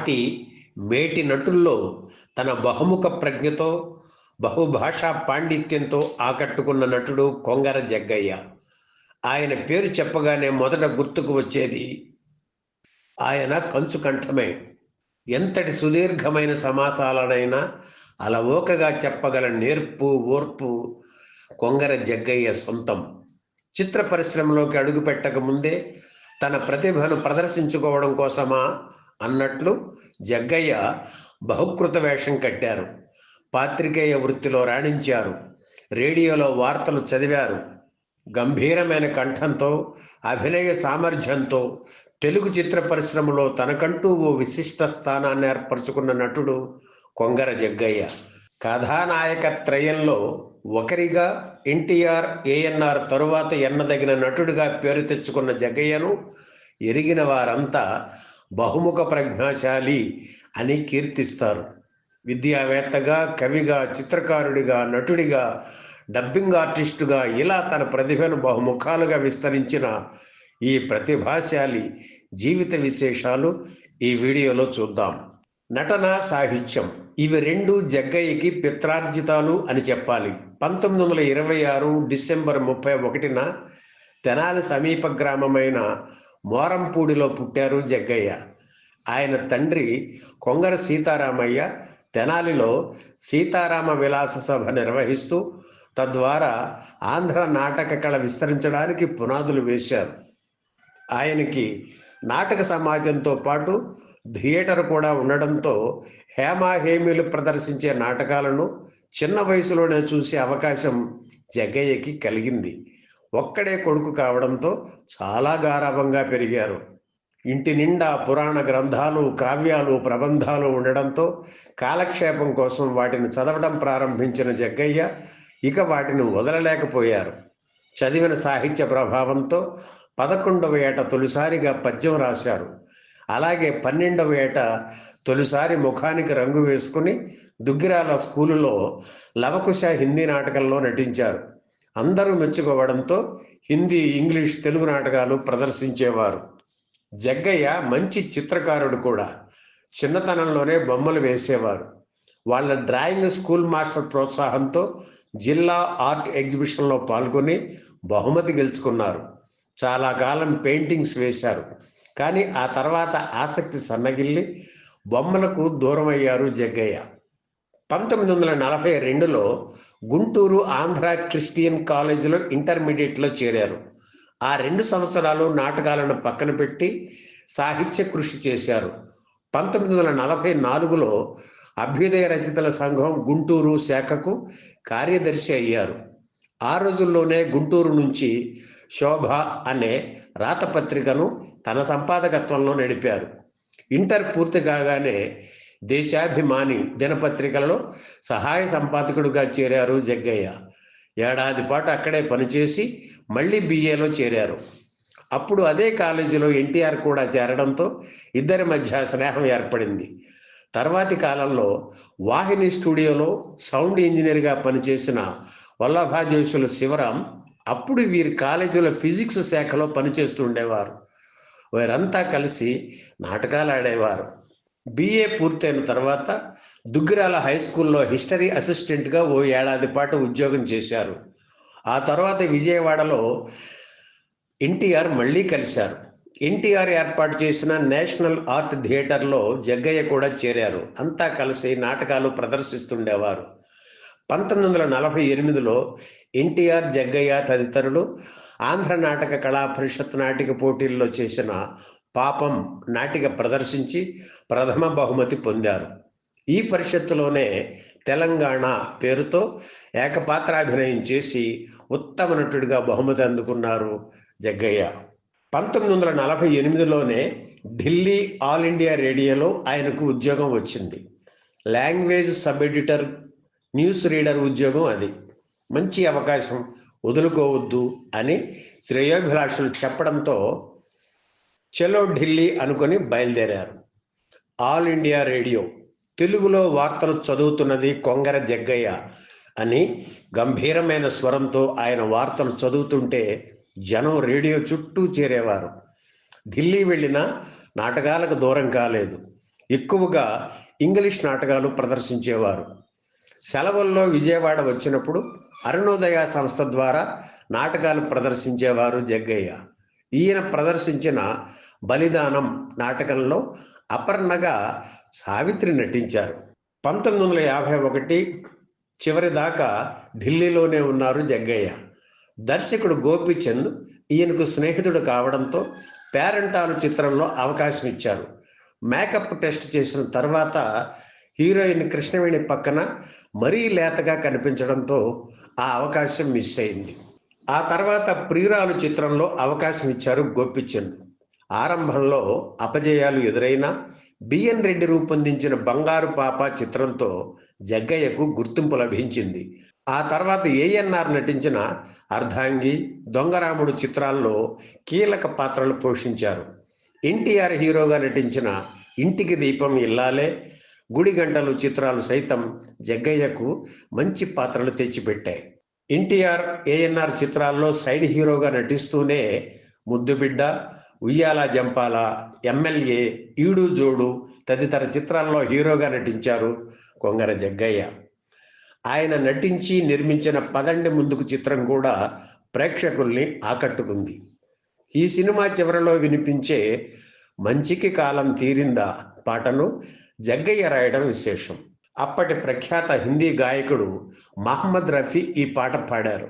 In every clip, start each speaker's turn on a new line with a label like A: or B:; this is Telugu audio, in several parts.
A: నాటి మేటి నటుల్లో తన బహుముఖ ప్రజ్ఞతో బహుభాషా పాండిత్యంతో ఆకట్టుకున్న నటుడు కొంగర జగ్గయ్య. ఆయన పేరు చెప్పగానే మొదట గుర్తుకు వచ్చేది ఆయన కంచు కంఠమే. ఎంతటి సుదీర్ఘమైన సమాసాలనైనా అలవోకగా చెప్పగల నేర్పు ఓర్పు కొంగర జగ్గయ్య సొంతం. చిత్ర పరిశ్రమలోకి అడుగు పెట్టక ముందే తన ప్రతిభను ప్రదర్శించుకోవడం కోసమా అన్నట్లు జగ్గయ్య బహుకృత వేషం కట్టారు. పాత్రికేయ వృత్తిలో రాణించారు. రేడియోలో వార్తలు చదివారు. గంభీరమైన కంఠంతో అభినయ సామర్థ్యంతో తెలుగు చిత్ర పరిశ్రమలో తనకంటూ ఓ విశిష్ట స్థానాన్ని ఏర్పరచుకున్న నటుడు కొంగర జగ్గయ్య. కథానాయక త్రయంలో ఒకరిగా ఎన్టీఆర్, ఏఎన్ఆర్ తరువాత ఎన్నదగిన నటుడిగా పేరు తెచ్చుకున్న జగ్గయ్యను ఎరిగిన వారంతా బహుముఖ ప్రజ్ఞాశాలి అని కీర్తిస్తారు. విద్యావేత్తగా, కవిగా, చిత్రకారుడిగా, నటుడిగా, డబ్బింగ్ ఆర్టిస్టుగా ఇలా తన ప్రతిభను బహుముఖాలుగా విస్తరించిన ఈ ప్రతిభాశాలి జీవిత విశేషాలు ఈ వీడియోలో చూద్దాం. నటన, సాహిత్యం ఇవి రెండు జగ్గయ్యకి పిత్రార్జితాలు అని చెప్పాలి. 1926 డిసెంబర్ 31న తెనాలి సమీప గ్రామమైన మోరంపూడిలో పుట్టారు జగ్గయ్య. ఆయన తండ్రి కొంగర సీతారామయ్య తెనాలిలో సీతారామ విలాస సభ నిర్వహిస్తూ తద్వారా ఆంధ్ర నాటక కళ విస్తరించడానికి పునాదులు వేశారు. ఆయనకి నాటక సమాజంతో పాటు థియేటర్ కూడా ఉండడంతో హేమాహేమీలు ప్రదర్శించే నాటకాలను చిన్న వయసులోనే చూసే అవకాశం జగ్గయ్యకి కలిగింది. ఒక్కడే కొడుకు కావడంతో చాలా గారాబంగా పెరిగారు. ఇంటి నిండా పురాణ గ్రంథాలు, కావ్యాలు, ప్రబంధాలు ఉండడంతో కాలక్షేపం కోసం వాటిని చదవడం ప్రారంభించిన జగ్గయ్య ఇక వాటిని వదలలేకపోయారు. చదివిన సాహిత్య ప్రభావంతో 11వ ఏట తొలిసారిగా పద్యం రాశారు. అలాగే 12వ ఏట తొలిసారి ముఖానికి రంగు వేసుకుని దుగ్గిరాల స్కూలులో లవకుశ హిందీ నాటకంలో నటించారు. అందరూ మెచ్చుకోవడంతో హిందీ, ఇంగ్లీష్, తెలుగు నాటకాలు ప్రదర్శించేవారు. జగ్గయ్య మంచి చిత్రకారుడు కూడా. చిన్నతనంలోనే బొమ్మలు వేసేవారు. వాళ్ళ డ్రాయింగ్ స్కూల్ మాస్టర్ ప్రోత్సాహంతో జిల్లా ఆర్ట్ ఎగ్జిబిషన్లో పాల్గొని బహుమతి గెలుచుకున్నారు. చాలా కాలం పెయింటింగ్స్ వేశారు. కానీ ఆ తర్వాత ఆసక్తి సన్నగిల్లి బొమ్మలకు దూరం అయ్యారు జగ్గయ్య. 1942లో గుంటూరు ఆంధ్ర క్రిస్టియన్ కాలేజీలో ఇంటర్మీడియట్లో చేరారు. ఆ 2 సంవత్సరాలు నాటకాలను పక్కన పెట్టి సాహిత్య కృషి చేశారు. 1944లో అభ్యుదయ రచయితల సంఘం గుంటూరు శాఖకు కార్యదర్శి అయ్యారు. ఆ రోజుల్లోనే గుంటూరు నుంచి శోభ అనే రాతపత్రికను తన సంపాదకత్వంలో నడిపారు. ఇంటర్ పూర్తి కాగానే దేశాభిమాని దినపత్రికలలో సహాయ సంపాదకుడిగా చేరారు జగ్గయ్య. ఏడాది పాటు అక్కడే పనిచేసి మళ్ళీ BAలో చేరారు. అప్పుడు అదే కాలేజీలో ఎన్టీఆర్ కూడా చేరడంతో ఇద్దరి మధ్య స్నేహం ఏర్పడింది. తర్వాతి కాలంలో వాహిని స్టూడియోలో సౌండ్ ఇంజనీర్గా పనిచేసిన వల్లభాజేషులు శివరాం అప్పుడు వీరి కాలేజీలో ఫిజిక్స్ శాఖలో పనిచేస్తుండేవారు. వీరంతా కలిసి నాటకాలు ఆడేవారు. BA పూర్తయిన తర్వాత దుగ్గిరాల హై స్కూల్లో హిస్టరీ అసిస్టెంట్గా ఓ ఏడాది పాటు ఉద్యోగం చేశారు. ఆ తర్వాత విజయవాడలో ఎన్టీఆర్ మళ్ళీ కలిశారు. ఎన్టీఆర్ ఏర్పాటు చేసిన నేషనల్ ఆర్ట్ థియేటర్లో జగ్గయ్య కూడా చేరారు. అంతా కలిసి నాటకాలు ప్రదర్శిస్తుండేవారు. 1948లో ఎన్టీఆర్, జగ్గయ్య తదితరులు ఆంధ్ర నాటక కళా పరిషత్ నాటిక పోటీల్లో చేసిన పాపం నాటిక ప్రదర్శించి ప్రథమ బహుమతి పొందారు. ఈ పరిషత్తులోనే తెలంగాణ పేరుతో ఏకపాత్రాభినయం చేసి ఉత్తమ నటుడిగా బహుమతి అందుకున్నారు జగ్గయ్య. 1948లోనే ఢిల్లీ ఆల్ ఇండియా రేడియోలో ఆయనకు ఉద్యోగం వచ్చింది. Language sub editor, news reader ఉద్యోగం అది. మంచి అవకాశం, వదులుకోవద్దు అని శ్రేయోభిలాషులు చెప్పడంతో చలో ఢిల్లీ అనుకొని బయలుదేరారు. ఆల్ ఇండియా రేడియో తెలుగులో వార్తలు చదువుతున్నది కొంగర జగ్గయ్య అని గంభీరమైన స్వరంతో ఆయన వార్తలు చదువుతుంటే జనం రేడియో చుట్టూ చేరేవారు. ఢిల్లీ వెళ్ళినా నాటకాలకు దూరం కాలేదు. ఎక్కువగా ఇంగ్లీష్ నాటకాలు ప్రదర్శించేవారు. సెలవుల్లో విజయవాడ వచ్చినప్పుడు అరుణోదయ సంస్థ ద్వారా నాటకాలు ప్రదర్శించేవారు జగ్గయ్య. ఈయన ప్రదర్శించిన బలిదానం నాటకంలో అపర్ణగా సావిత్రి నటించారు. 1951 చివరి దాకా ఢిల్లీలోనే ఉన్నారు జగ్గయ్య. దర్శకుడు గోపీచంద్ ఈయనకు స్నేహితుడు కావడంతో పేరంటాలు చిత్రంలో అవకాశం ఇచ్చారు. మేకప్ టెస్ట్ చేసిన తర్వాత హీరోయిన్ కృష్ణవేణి పక్కన మరీ లేతగా కనిపించడంతో ఆ అవకాశం మిస్ అయింది. ఆ తర్వాత ప్రియురాలు చిత్రంలో అవకాశం ఇచ్చారు గోపీచంద్. ఆరంభంలో అపజయాలు ఎదురైనా బిఎన్ రెడ్డి రూపొందించిన బంగారు పాప చిత్రంతో జగ్గయ్యకు గుర్తింపు లభించింది. ఆ తర్వాత ఏఎన్ఆర్ నటించిన అర్ధాంగి, దొంగరాముడు చిత్రాల్లో కీలక పాత్రలు పోషించారు. ఎన్టీఆర్ హీరోగా నటించిన ఇంటికి దీపం ఇల్లాలే, గుడి గంటలు చిత్రాలు సైతం జగ్గయ్యకు మంచి పాత్రలు తెచ్చిపెట్టాయి. ఎన్టీఆర్, ఏఎన్ఆర్ చిత్రాల్లో సైడ్ హీరోగా నటిస్తూనే ముద్దుబిడ్డ, ఉయ్యాల జంపాల, ఎమ్మెల్యే, ఈడు జోడు తదితర చిత్రాల్లో హీరోగా నటించారు కొంగర జగ్గయ్య. ఆయన నటించి నిర్మించిన పదండి ముందుకు చిత్రం కూడా ప్రేక్షకుల్ని ఆకట్టుకుంది. ఈ సినిమా చివరిలో వినిపించే మంచికి కాలం తీరిందా పాటను జగ్గయ్య రాయడం విశేషం. అప్పటి ప్రఖ్యాత హిందీ గాయకుడు మహమ్మద్ రఫీ ఈ పాట పాడారు.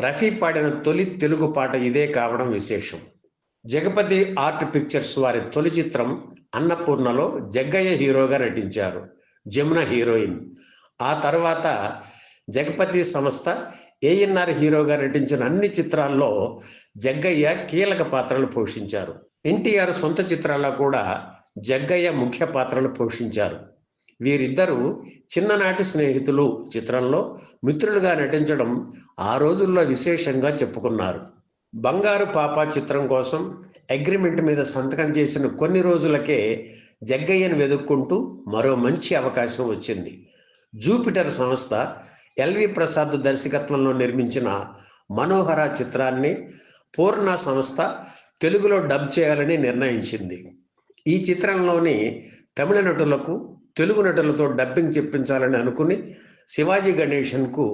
A: రఫీ పాడిన తొలి తెలుగు పాట ఇదే కావడం విశేషం. జగపతి ఆర్ట్ పిక్చర్స్ వారి తొలి చిత్రం అన్నపూర్ణలో జగ్గయ్య హీరోగా నటించారు, జమున హీరోయిన్. ఆ తర్వాత జగపతి సంస్థ ఏఎన్ఆర్ హీరోగా నటించిన అన్ని చిత్రాల్లో జగ్గయ్య కీలక పాత్రలు పోషించారు. ఎన్టీఆర్ సొంత చిత్రాల్లో కూడా జగ్గయ్య ముఖ్య పాత్రలు పోషించారు. వీరిద్దరూ చిన్ననాటి స్నేహితులు చిత్రంలో మిత్రులుగా నటించడం ఆ రోజుల్లో విశేషంగా చెప్పుకున్నారు. బంగారు పాప చిత్రం కోసం అగ్రిమెంట్ మీద సంతకం చేసిన కొన్ని రోజులకే జగ్గయ్యను వెతుక్కుంటూ మరో మంచి అవకాశం వచ్చింది. జూపిటర్ సంస్థ ఎల్వి ప్రసాద్ దర్శకత్వంలో నిర్మించిన మనోహర చిత్రాన్ని పూర్ణ సంస్థ తెలుగులో డబ్ చేయాలని నిర్ణయించింది. ఈ చిత్రంలోని తమిళ నటులకు తెలుగు నటులతో డబ్బింగ్ చెప్పించాలని అనుకుని శివాజీ గణేశన్కు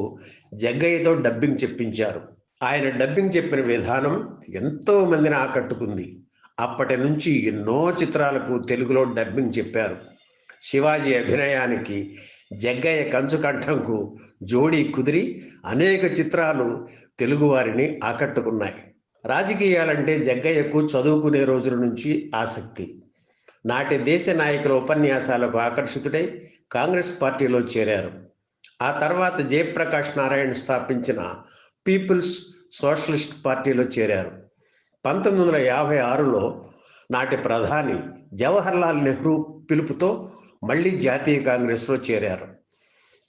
A: జగ్గయ్యతో డబ్బింగ్ చెప్పించారు. ఆయన డబ్బింగ్ చెప్పిన విధానం ఎంతో మందిని ఆకట్టుకుంది. అప్పటి నుంచి ఎన్నో చిత్రాలకు తెలుగులో డబ్బింగ్ చెప్పారు. శివాజీ అభినయానికి జగ్గయ్య కంచుకంఠంకు జోడీ కుదిరి అనేక చిత్రాలు తెలుగువారిని ఆకట్టుకున్నాయి. రాజకీయాలంటే జగ్గయ్యకు చదువుకునే రోజుల నుంచి ఆసక్తి. నాటి దేశ నాయకుల ఉపన్యాసాలకు ఆకర్షితుడై కాంగ్రెస్ పార్టీలో చేరారు. ఆ తర్వాత జయప్రకాష్ నారాయణ స్థాపించిన పీపుల్స్ సోషలిస్ట్ పార్టీలో చేరారు. 1956లో నాటి ప్రధాని జవహర్లాల్ నెహ్రూ పిలుపుతో మళ్ళీ జాతీయ కాంగ్రెస్లో చేరారు.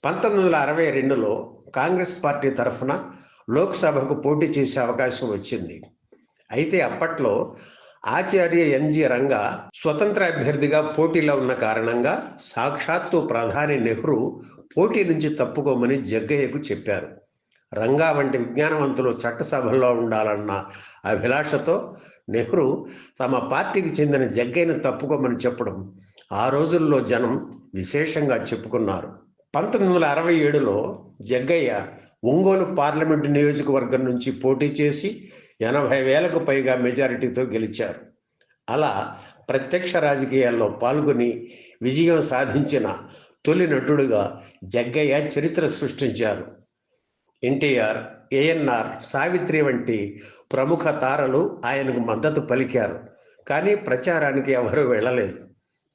A: 1962లో కాంగ్రెస్ పార్టీ తరఫున లోక్సభకు పోటీ చేసే అవకాశం వచ్చింది. అయితే అప్పట్లో ఆచార్య ఎన్జి రంగా స్వతంత్ర అభ్యర్థిగా పోటీలో ఉన్న కారణంగా సాక్షాత్తు ప్రధాని నెహ్రూ పోటీ నుంచి తప్పుకోమని జగ్గయ్యకు చెప్పారు. రంగా వంటి విజ్ఞానవంతులు చట్టసభల్లో ఉండాలన్న అభిలాషతో నెహ్రూ తమ పార్టీకి చెందిన జగ్గయ్యను తప్పుకోమని చెప్పడం ఆ రోజుల్లో జనం విశేషంగా చెప్పుకున్నారు. 1967లో జగ్గయ్య ఒంగోలు పార్లమెంటు నియోజకవర్గం నుంచి పోటీ చేసి 80,000కు పైగా మెజారిటీతో గెలిచారు. అలా ప్రత్యక్ష రాజకీయాల్లో పాల్గొని విజయం సాధించిన తొలి నటుడుగా జగ్గయ్య చరిత్ర సృష్టించారు. ఎన్టీఆర్, ఏఎన్ఆర్, సావిత్రి వంటి ప్రముఖ తారలు ఆయనకు మద్దతు పలికారు. కానీ ప్రచారానికి ఎవరూ వెళ్ళలేదు.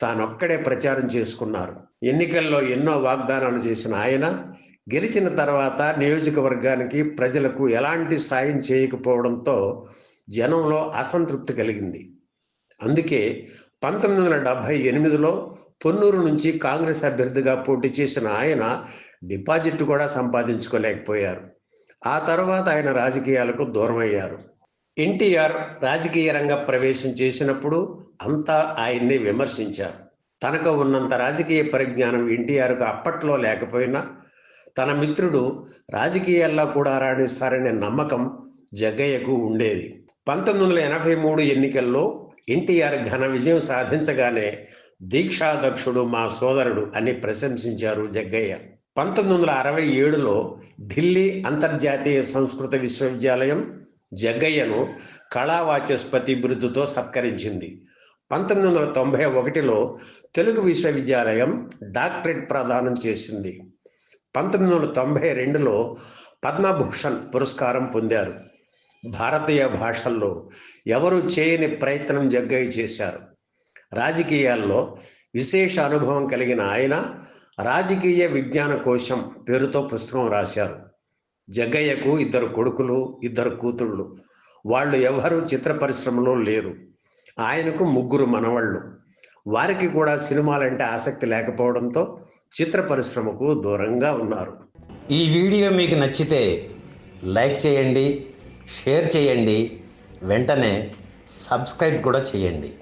A: తానొక్కడే ప్రచారం చేసుకున్నారు. ఎన్నికల్లో ఎన్నో వాగ్దానాలు చేసిన ఆయన గెలిచిన తర్వాత నియోజకవర్గానికి ప్రజలకు ఎలాంటి సాయం చేయకపోవడంతో జనంలో అసంతృప్తి కలిగింది. అందుకే 1978లో పొన్నూరు నుంచి కాంగ్రెస్ అభ్యర్థిగా పోటీ చేసిన ఆయన డిపాజిట్ కూడా సంపాదించుకోలేకపోయారు. ఆ తర్వాత ఆయన రాజకీయాలకు దూరమయ్యారు. ఎన్టీఆర్ రాజకీయ రంగ ప్రవేశం చేసినప్పుడు అంతా ఆయన్ని విమర్శించారు. తనకు ఉన్నంత రాజకీయ పరిజ్ఞానం ఎన్టీఆర్కు అప్పట్లో లేకపోయినా తన మిత్రుడు రాజకీయాల్లో కూడా రాణిస్తారనే నమ్మకం జగ్గయ్యకు ఉండేది. 1983 ఎన్నికల్లో ఎన్టీఆర్ ఘన విజయం సాధించగానే దీక్షాదక్షుడు మా సోదరుడు అని ప్రశంసించారు జగ్గయ్య. 1967లో ఢిల్లీ అంతర్జాతీయ సంస్కృత విశ్వవిద్యాలయం జగ్గయ్యను కళావాచస్పతి బిరుదుతో సత్కరించింది. 1991లో తెలుగు విశ్వవిద్యాలయం డాక్టరేట్ ప్రదానం చేసింది. 1992లో పద్మభూషణ్ పురస్కారం పొందారు. భారతీయ భాషల్లో ఎవరు చేయని ప్రయత్నం జగ్గయ్య చేశారు. రాజకీయాల్లో విశేష అనుభవం కలిగిన ఆయన రాజకీయ విజ్ఞాన కోశం పేరుతో పుస్తకం రాశారు. జగ్గయ్యకు 2 కొడుకులు, 2 కూతుళ్ళు. వాళ్ళు ఎవరు చిత్ర పరిశ్రమలో లేరు. ఆయనకు 3 మనవళ్ళు. వారికి కూడా సినిమాలంటే ఆసక్తి లేకపోవడంతో చిత్ర పరిశ్రమకు దూరంగా ఉన్నారు.
B: ఈ వీడియో మీకు నచ్చితే లైక్ చేయండి, షేర్ చేయండి, వెంటనే సబ్స్క్రైబ్ కూడా చేయండి.